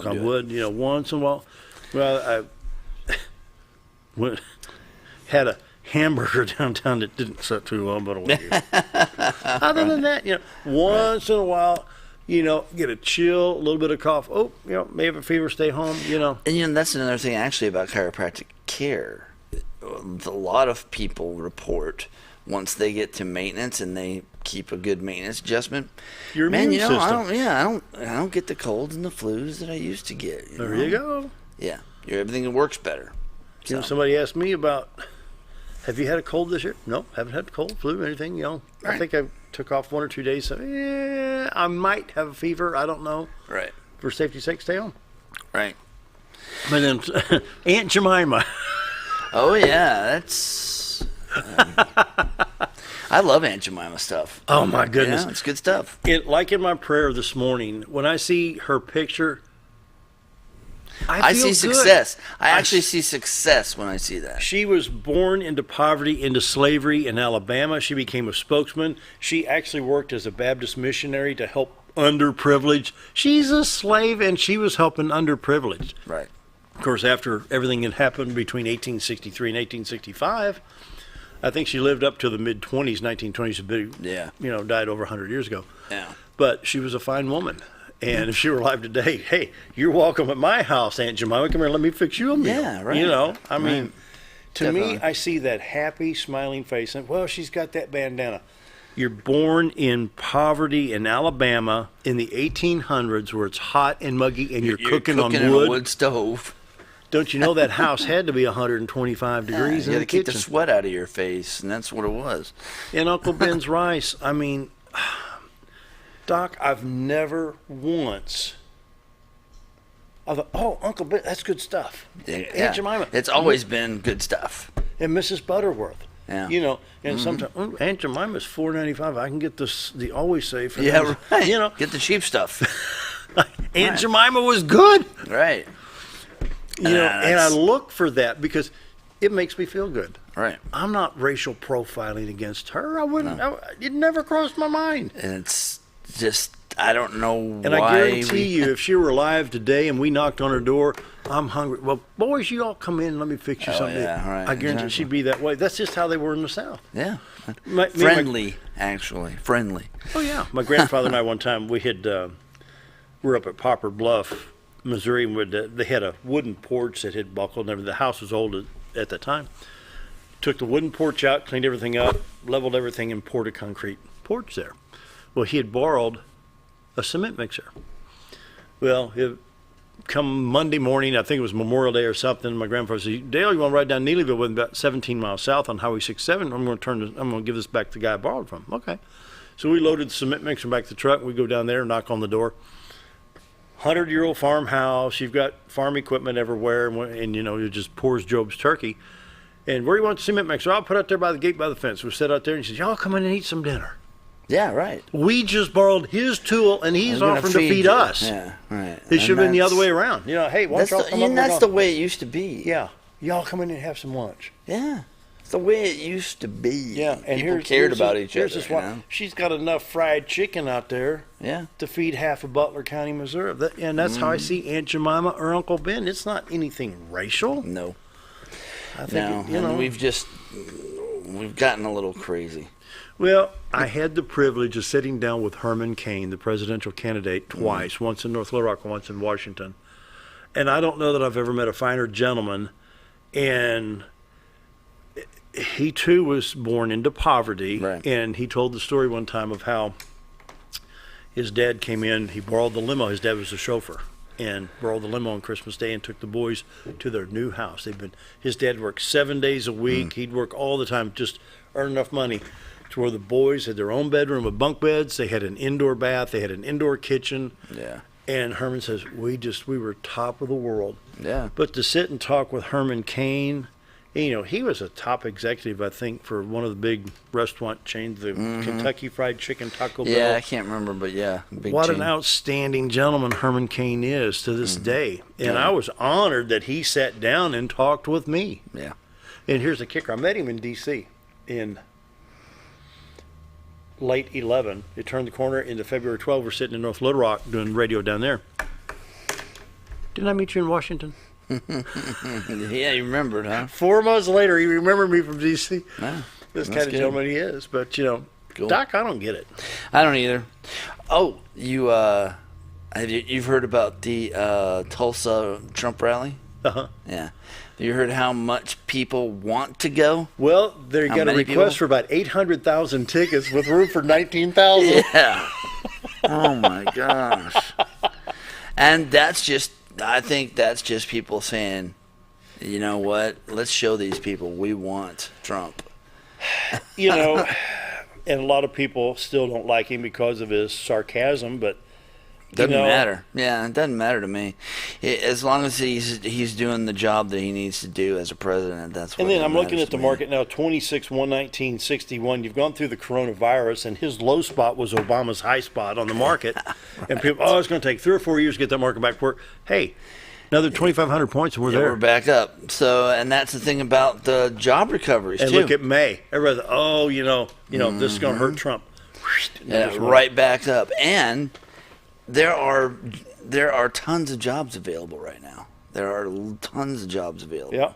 on wood, once in a while. Well, I had a hamburger downtown that didn't set too well, but other than that, once in a while, get a chill, a little bit of cough. Oh, may have a fever, stay home, And that's another thing actually about chiropractic care. A lot of people report once they get to maintenance and they keep a good maintenance adjustment. Your immune system. I don't get the colds and the flus that I used to get. There you go. Yeah, everything works better. Somebody asked me about, have you had a cold this year? No, haven't had a cold, flu, anything. Right. I think I took off 1 or 2 days. So, I might have a fever. I don't know. Right. For safety's sake, stay home. Right. But then Aunt Jemima. Oh yeah, that's. I love Aunt Jemima stuff. Oh my goodness, it's good stuff. Like in my prayer this morning, when I see her picture, I see good. success. I actually see success when I see that. She was born into poverty, into slavery in Alabama. She became a spokesman. She actually worked as a Baptist missionary to help underprivileged. She's a slave, and she was helping underprivileged. Right. Of course, after everything that happened between 1863 and 1865, I think she lived up to the mid-20s, 1920s. Yeah. Died over 100 years ago. Yeah. But she was a fine woman. And if she were alive today, hey, you're welcome at my house, Aunt Jemima. Come here, let me fix you a meal. Yeah, right. I mean, to Definitely. me, I see that happy, smiling face. And, well, she's got that bandana. You're born in poverty in Alabama in the 1800s where it's hot and muggy and you're cooking on wood. in a wood stove. Don't you know that house had to be 125 degrees in the kitchen? You got to keep the sweat out of your face, and that's what it was. And Uncle Ben's rice, I mean... Doc, I've never once. I thought, oh, Uncle Ben, that's good stuff. Aunt Jemima. It's always been good stuff. And Mrs. Butterworth. Yeah. And sometimes Aunt Jemima's $4.95. I can get the Always Save for Yeah, them. right. Get the cheap stuff. Aunt Jemima was good. Right. And I look for that because it makes me feel good. Right. I'm not racial profiling against her. I wouldn't. No. It never crossed my mind. And it's just, I don't know why. And I guarantee you, if she were alive today and we knocked on her door, I'm hungry. Well, boys, you all come in and let me fix you something. Yeah, right. I guarantee she'd be that way. That's just how they were in the South. Yeah. Friendly. Oh, yeah. My grandfather and I, one time, we were up at Poplar Bluff, Missouri, and they had a wooden porch that had buckled and everything. The house was old at that time. Took the wooden porch out, cleaned everything up, leveled everything, and poured a concrete porch there. Well, he had borrowed a cement mixer. Well, come Monday morning, I think it was Memorial Day or something, my grandfather said, Dale, you want to ride down Neelyville with me about 17 miles south on Highway 67? I'm going to give this back to the guy I borrowed from. Okay. So we loaded the cement mixer back to the truck. We go down there, knock on the door. 100-year-old farmhouse. You've got farm equipment everywhere, and it just pours Job's turkey. And where do you want the cement mixer? I'll put it out there by the gate by the fence. We sit out there, and he says, y'all come in and eat some dinner. Yeah, right. We just borrowed his tool, and he's offering to feed us. Yeah, right. It should have been the other way around. Hey, why don't y'all come over? That's the way it used to be. Yeah. Y'all come in and have some lunch. Yeah. It's the way it used to be. Yeah. And people cared about each other. She's got enough fried chicken out there to feed half of Butler County, Missouri. And that's how I see Aunt Jemima or Uncle Ben. It's not anything racial. No. I think we've gotten a little crazy. Well, I had the privilege of sitting down with Herman Cain, the presidential candidate, twice, once in North Little Rock, once in Washington. And I don't know that I've ever met a finer gentleman. And he, too, was born into poverty. Right. And he told the story one time of how his dad came in. He borrowed the limo. His dad was a chauffeur. And borrowed the limo on Christmas Day and took the boys to their new house. His dad worked 7 days a week. He'd work all the time, just earn enough money to where the boys had their own bedroom with bunk beds. They had an indoor bath. They had an indoor kitchen. Yeah. And Herman says, we were top of the world. Yeah. But to sit and talk with Herman Cain, he was a top executive, I think, for one of the big restaurant chains, the Kentucky Fried Chicken, Taco Bell. Yeah, I can't remember, but yeah. What an outstanding gentleman Herman Cain is to this day. And I was honored that he sat down and talked with me. Yeah. And here's the kicker. I met him in D.C. in late 11. It turned the corner into February 12. We're sitting in North Little Rock doing radio down there. Didn't I meet you in Washington? Yeah, you remembered, huh? 4 months later, he remembered me from D.C. Yeah, This that's kind of good. gentleman he is. But, Cool. Doc, I don't get it. I don't either. Oh, you've heard about the Tulsa Trump rally? Uh-huh. Yeah. You heard how much people want to go? Well, they How got a many request people? for about 800,000 tickets with room for 19,000. Yeah. Oh my gosh. And I think that's just people saying, you know what? Let's show these people we want Trump. And a lot of people still don't like him because of his sarcasm, but Doesn't matter. Yeah, it doesn't matter to me. As long as he's doing the job that he needs to do as a president, that's what. And then I'm looking matters at the to me. market now, 26, 119, 61. You've gone through the coronavirus, and his low spot was Obama's high spot on the market. And people, it's going to take 3 or 4 years to get that market back to work. Hey, another 2,500 points, and we're there. We're back up. So, and that's the thing about the job recoveries And too. look at May. Everybody's, this is going to hurt Trump. Yeah, right back up. And there are tons of jobs available right now. There are tons of jobs available. Yeah.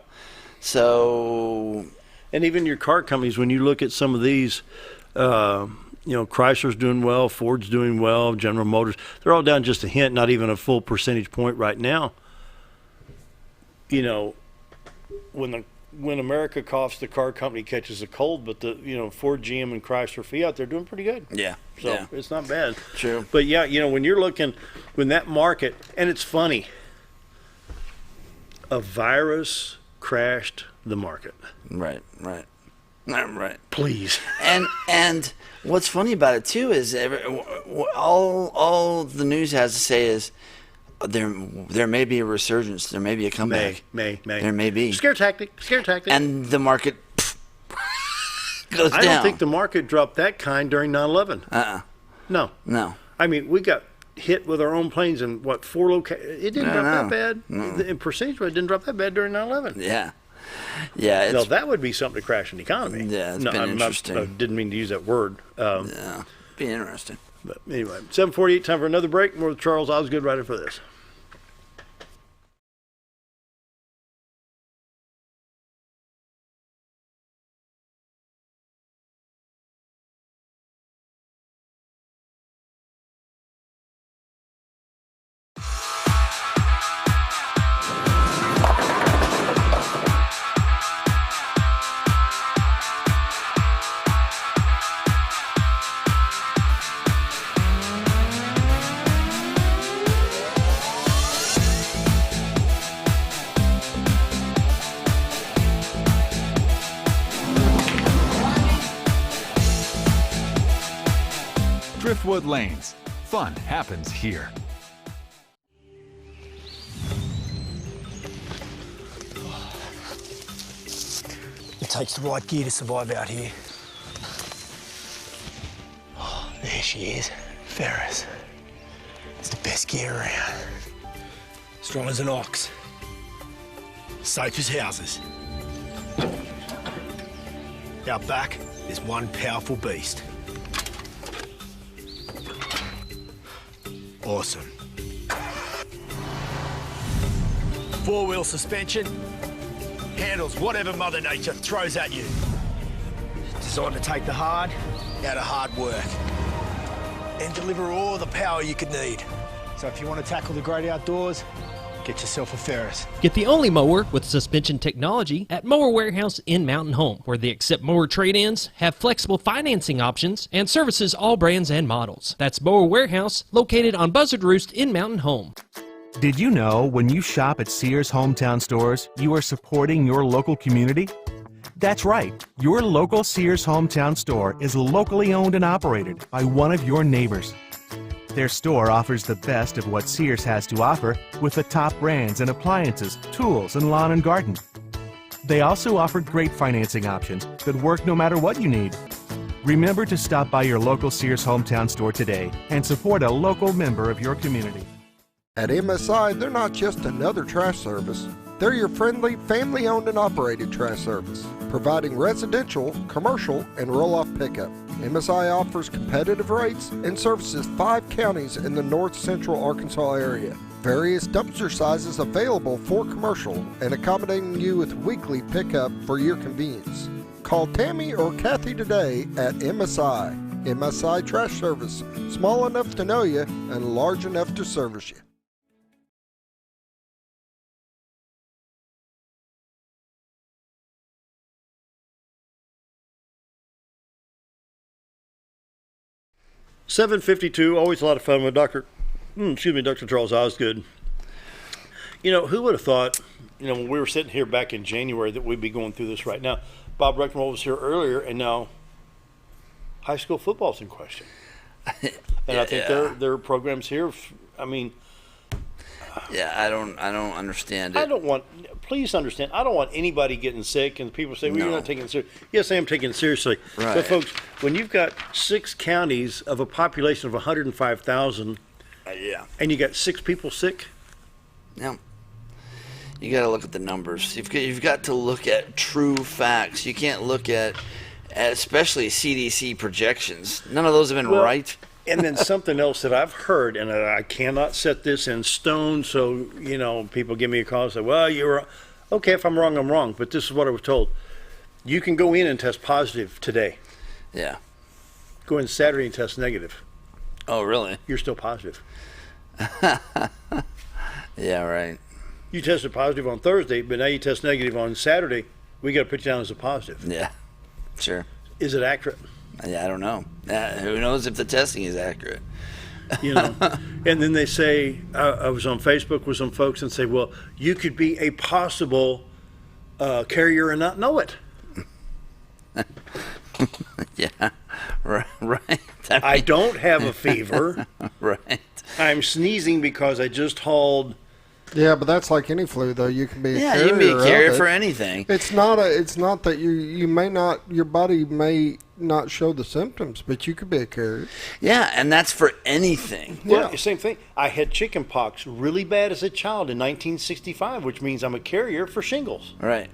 So, and even your car companies, when you look at some of these, Chrysler's doing well, Ford's doing well, General Motors, they're all down just a hint, not even a full percentage point right now. When America coughs, the car company catches a cold, but Ford, GM, and Chrysler, Fiat, they're doing pretty good. yeah. So yeah. it's not bad. True. But yeah, when you're looking, when that market, and it's funny, a virus crashed the market. Right. Please. And what's funny about it too is all the news has to say is there may be a resurgence, there may be a comeback. May. There may be. Scare tactic. And the market goes down. I don't think the market dropped that kind during 9/11. No. I mean, we got hit with our own planes in 4 locations. It didn't drop that bad. In percentage, it didn't drop that bad during 9/11. Yeah. No, that would be something to crash an economy. Yeah, it's been interesting. I didn't mean to use that word. Yeah, be interesting. But anyway, 7:48, time for another break. More with Charles Osgood right after this. Driftwood Lanes. Fun happens here. It takes the right gear to survive out here. Oh, there she is, Ferris. It's the best gear around. Strong as an ox. Safe as houses. Out back, there's one powerful beast. Awesome. 4-wheel suspension. Handles whatever Mother Nature throws at you. Designed to take the hard out of hard work. And deliver all the power you could need. So if you want to tackle the great outdoors, get yourself a Ferris. Get the only mower with suspension technology at Mower Warehouse in Mountain Home, where they accept mower trade-ins, have flexible financing options, and services all brands and models. That's Mower Warehouse, located on Buzzard Roost in Mountain Home. Did you know when you shop at Sears Hometown Stores, you are supporting your local community? That's right. Your local Sears Hometown Store is locally owned and operated by one of your neighbors. Their store offers the best of what Sears has to offer with the top brands and appliances, tools, and lawn and garden. They also offer great financing options that work no matter what you need. Remember to stop by your local Sears Hometown Store today and support a local member of your community. At MSI, they're not just another trash service. They're your friendly, family-owned and operated trash service, providing residential, commercial, and roll-off pickup. MSI offers competitive rates and services 5 counties in the north central Arkansas area. Various dumpster sizes available for commercial and accommodating you with weekly pickup for your convenience. Call Tammy or Kathy today at MSI. MSI Trash Service. Small enough to know you and large enough to service you. $7.52, always a lot of fun with Dr. Charles Osgood. You know, who would have thought, you know, when we were sitting here back in January that we'd be going through this right now. Bob Recknell was here earlier, and now high school football's in question. And I think their programs here, I mean... Yeah, I don't understand it. Please understand, I don't want anybody getting sick, and people say, well, you're not taking it seriously. Yes, I am taking it seriously. Right. But folks, when you've got 6 counties of a population of 105,000, and you got 6 people sick, yeah, you got to look at the numbers. You've got to look at true facts. You can't look at especially CDC projections. None of those have been right. And then something else that I've heard, and I cannot set this in stone, so, you know, people give me a call and say, well, you're okay, if I'm wrong, I'm wrong. But this is what I was told. You can go in and test positive today. Yeah. Go in Saturday and test negative. Oh, really? You're still positive. Yeah, right. You tested positive on Thursday, but now you test negative on Saturday. We got to put you down as a positive. Yeah, sure. Is it accurate? Yeah, I don't know. Who knows if the testing is accurate? You know, and then they say, I was on Facebook with some folks and say, well, you could be a possible carrier and not know it. Yeah, right. I don't have a fever. Right. I'm sneezing because I just hauled. Yeah, but that's like any flu, though. You can be a carrier. Yeah, you can be a carrier of it. for anything. It's not that you may not, your body may not show the symptoms, but you could be a carrier. Yeah, and that's for anything. Well, Yeah. same thing. I had chicken pox really bad as a child in 1965, which means I'm a carrier for shingles. Right.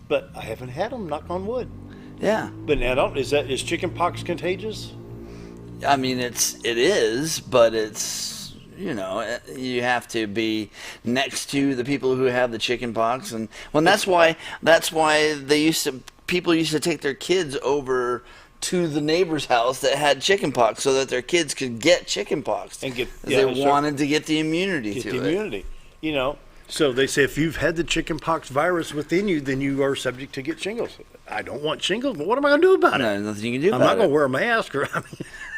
But I haven't had them, knock on wood. Yeah. But now, is chicken pox contagious? I mean, it is, but it's, you know, you have to be next to the people who have the chicken pox, and that's why people used to take their kids over to the neighbor's house that had chicken pox so that their kids could get chicken pox, And they wanted to get the immunity Get to the it. immunity. You know, so they say if you've had the chicken pox virus within you, then you are subject to get shingles. I don't want shingles, but what am I going to do about it? No, there's nothing you can do I'm about not going it. to wear a mask.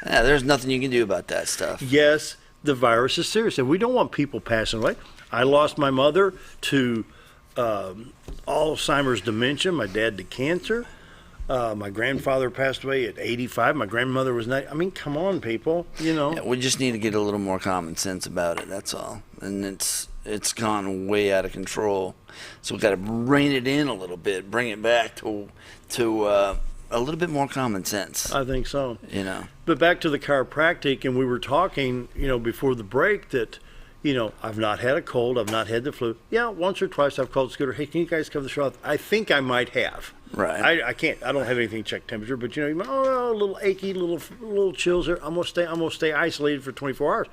Yeah, there's nothing you can do about that stuff. Yes, the virus is serious, and we don't want people passing away. I lost my mother to Alzheimer's dementia, my dad to cancer. My grandfather passed away at 85. My grandmother was 90. I mean, come on, people. You know. Yeah, we just need to get a little more common sense about it. That's all. And it's gone way out of control. So we've got to rein it in a little bit, bring it back to a little bit more common sense. I think so. You know. But back to the chiropractic, and we were talking, you know, before the break that, you know, I've not had a cold, I've not had the flu. Yeah, once or twice I've called Scooter, hey, can you guys cover the show? I think I might have. Right. I can't. I don't have anything to check temperature, but you know, a little achy, little chills there. I'm gonna stay isolated for 24 hours.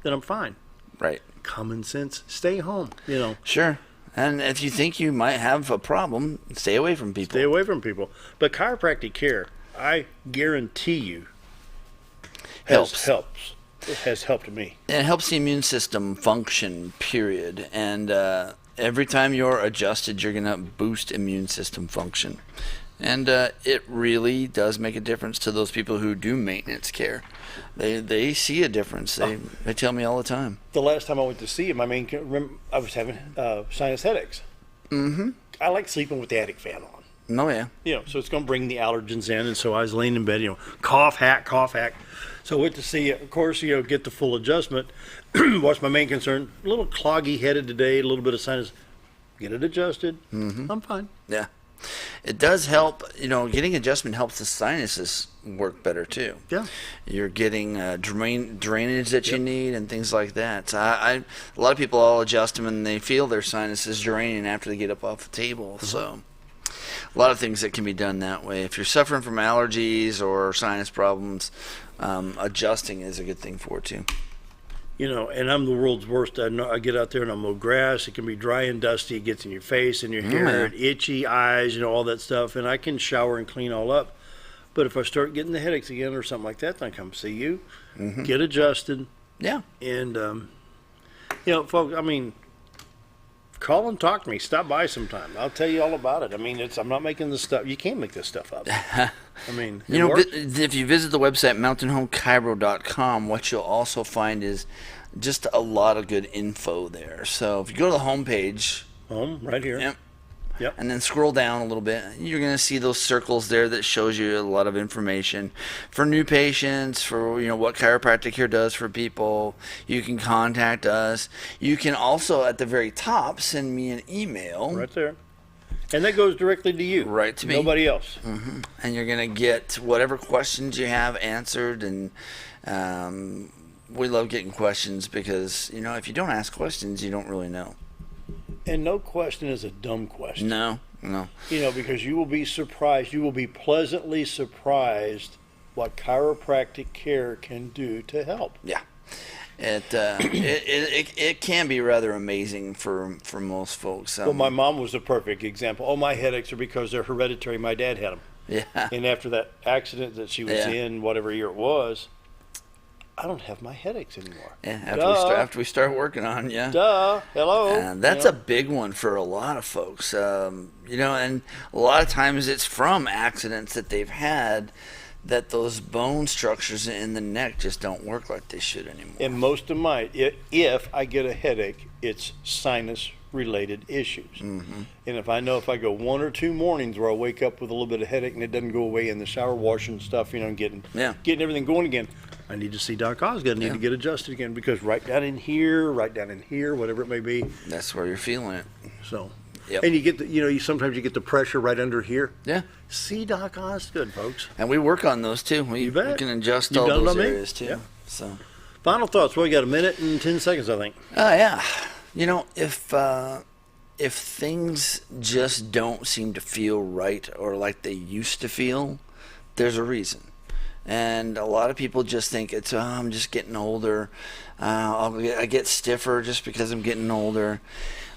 Then I'm fine. Right. Common sense. Stay home. You know. Sure. And if you think you might have a problem, stay away from people. Stay away from people. But chiropractic care, I guarantee you, Helps. It has helped me. It helps the immune system function, period. And every time you're adjusted, you're going to boost immune system function. And it really does make a difference to those people who do maintenance care. They see a difference. They tell me all the time. The last time I went to see him, I was having sinus headaches. Mm-hmm. I like sleeping with the attic fan on. Oh, yeah. You know, so it's going to bring the allergens in, and so I was laying in bed, you know, cough, hack. So I went to see, of course, you know, get the full adjustment. What's my main concern? A little cloggy-headed today, a little bit of sinus. Get it adjusted. Mm-hmm. I'm fine. Yeah. It does help, you know, getting adjustment helps the sinuses work better too. Yeah. You're getting drainage that you need and things like that. So a lot of people all adjust them and they feel their sinuses draining after they get up off the table. Mm-hmm. So a lot of things that can be done that way. If you're suffering from allergies or sinus problems, adjusting is a good thing for it too. and I'm the world's worst. I get out there and I mow grass. It can be dry and dusty. It gets in your face and your hair, and itchy eyes, all that stuff. And I can shower and clean all up. But if I start getting the headaches again or something like that, then I come see you, get adjusted. Yeah. And, folks, call and talk to me. Stop by sometime. I'll tell you all about it. I'm not making this stuff. You can't make this stuff up. If you visit the website, mountainhomechiro.com, what you'll also find is just a lot of good info there. So if you go to the homepage. Right here. Yep. And then scroll down a little bit. You're going to see those circles there that shows you a lot of information for new patients, for what Chiropractic here does for people. You can contact us. You can also, at the very top, send me an email. Right there. And that goes directly to you. Right to me. Nobody else. And you're going to get whatever questions you have answered. And we love getting questions because, if you don't ask questions, you don't really know. And no question is a dumb question. No. Because you will be surprised. You will be pleasantly surprised what chiropractic care can do to help. Yeah. It can be rather amazing for most folks. Well, my mom was a perfect example. Oh, my headaches are because they're hereditary. My dad had them. Yeah. And after that accident that she was in, whatever year it was, I don't have my headaches anymore. Yeah, after we start working on, Hello. And that's a big one for a lot of folks. And a lot of times it's from accidents that they've had that those bone structures in the neck just don't work like they should anymore. And most of mine, if I get a headache, it's sinus-related issues. And if I go 1 or 2 mornings where I wake up with a little bit of headache and it doesn't go away in the shower, washing stuff, getting everything going again, I need to see Doc Osgood. I need to get adjusted again because right down in here, whatever it may be. That's where you're feeling it. So, yep. And you get you sometimes you get the pressure right under here. Yeah. See Doc Osgood, folks. And we work on those too. You bet. We can adjust all those areas too. Yeah. So. Final thoughts. Well, we got 1 minute and 10 seconds, I think. Yeah. If things just don't seem to feel right or like they used to feel, there's a reason. And a lot of people just think it's, I'm just getting older. I get stiffer just because I'm getting older.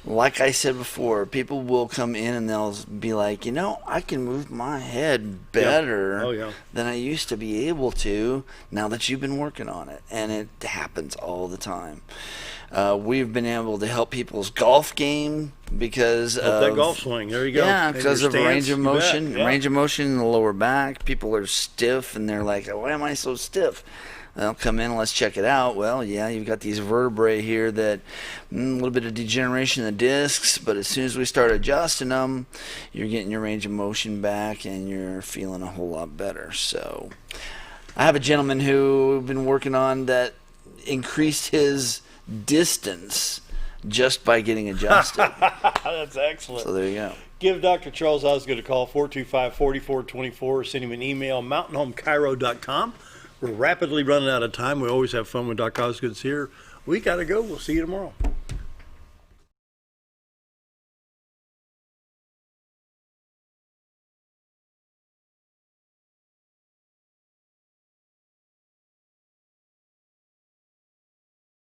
Like I said before, people will come in and they'll be like, I can move my head better than I used to be able to now that you've been working on it. And it happens all the time. We've been able to help people's golf game because of that golf swing. There you go. Yeah, because of range of motion. Yeah. Range of motion in the lower back. People are stiff and they're like, why am I so stiff? They'll come in and let's check it out. Well, you've got these vertebrae here that a little bit of degeneration in the discs, but as soon as we start adjusting them, you're getting your range of motion back and you're feeling a whole lot better. So I have a gentleman who's been working on that, increased his distance just by getting adjusted. That's excellent. So there you go. Give Dr. Charles Osgood a call, 425-4424, or send him an email, mountainhomechiro.com. We're rapidly running out of time. We always have fun when Dr. Osgood's here. We got to go. We'll see you tomorrow.